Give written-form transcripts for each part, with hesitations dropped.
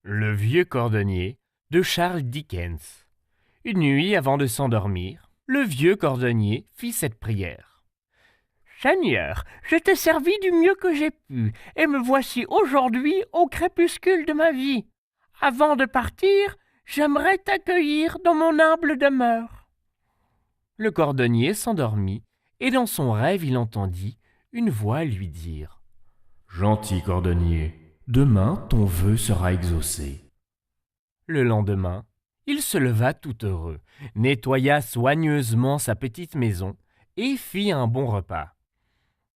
Le vieux cordonnier de Charles Dickens. Une nuit avant de s'endormir, le vieux cordonnier fit cette prière. Seigneur, je t'ai servi du mieux que j'ai pu, et me voici aujourd'hui au crépuscule de ma vie. Avant de partir, j'aimerais t'accueillir dans mon humble demeure. Le cordonnier s'endormit, et dans son rêve il entendit une voix lui dire « Gentil cordonnier, demain ton vœu sera exaucé. » Le lendemain, il se leva tout heureux, nettoya soigneusement sa petite maison et fit un bon repas.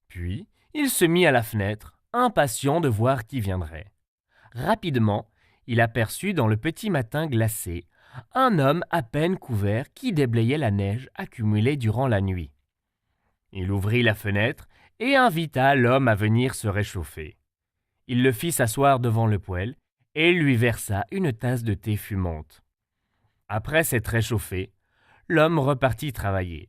Puis, il se mit à la fenêtre, impatient de voir qui viendrait. Rapidement, il aperçut dans le petit matin glacé un homme à peine couvert qui déblayait la neige accumulée durant la nuit. Il ouvrit la fenêtre et invita l'homme à venir se réchauffer. Il le fit s'asseoir devant le poêle et lui versa une tasse de thé fumante. Après s'être réchauffé, l'homme repartit travailler.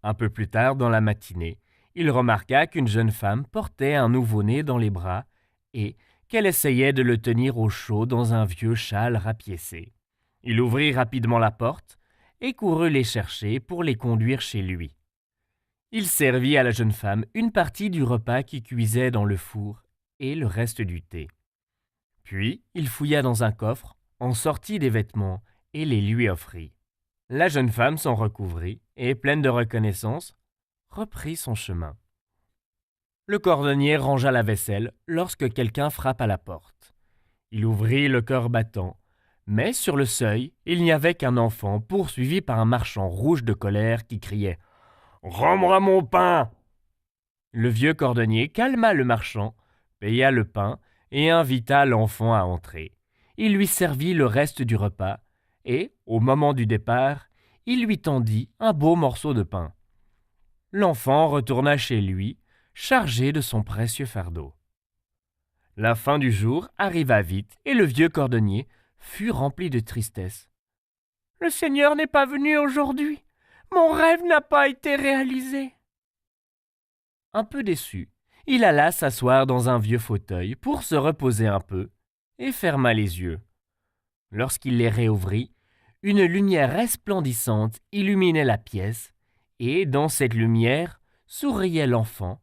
Un peu plus tard dans la matinée, il remarqua qu'une jeune femme portait un nouveau-né dans les bras et qu'elle essayait de le tenir au chaud dans un vieux châle rapiécé. Il ouvrit rapidement la porte et courut les chercher pour les conduire chez lui. Il servit à la jeune femme une partie du repas qui cuisait dans le four et le reste du thé. Puis, il fouilla dans un coffre, en sortit des vêtements et les lui offrit. La jeune femme s'en recouvrit et, pleine de reconnaissance, reprit son chemin. Le cordonnier rangea la vaisselle lorsque quelqu'un frappe à la porte. Il ouvrit le cœur battant, mais sur le seuil, il n'y avait qu'un enfant poursuivi par un marchand rouge de colère qui criait « Rends-moi mon pain !» Le vieux cordonnier calma le marchand, paya le pain et invita l'enfant à entrer. Il lui servit le reste du repas et, au moment du départ, il lui tendit un beau morceau de pain. L'enfant retourna chez lui, chargé de son précieux fardeau. La fin du jour arriva vite et le vieux cordonnier fut rempli de tristesse. « Le Seigneur n'est pas venu aujourd'hui. Mon rêve n'a pas été réalisé. » Un peu déçu, il alla s'asseoir dans un vieux fauteuil pour se reposer un peu et ferma les yeux. Lorsqu'il les réouvrit, une lumière resplendissante illuminait la pièce et dans cette lumière souriaient l'enfant,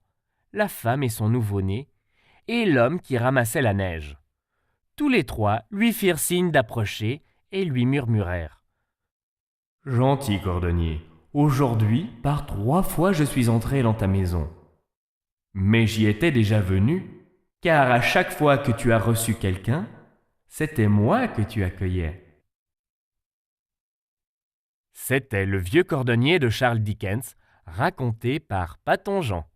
la femme et son nouveau-né, et l'homme qui ramassait la neige. Tous les trois lui firent signe d'approcher et lui murmurèrent « Gentil cordonnier, aujourd'hui, par 3 fois je suis entré dans ta maison. Mais j'y étais déjà venu, car à chaque fois que tu as reçu quelqu'un, c'était moi que tu accueillais. » C'était le vieux cordonnier de Charles Dickens, raconté par Paton Jean.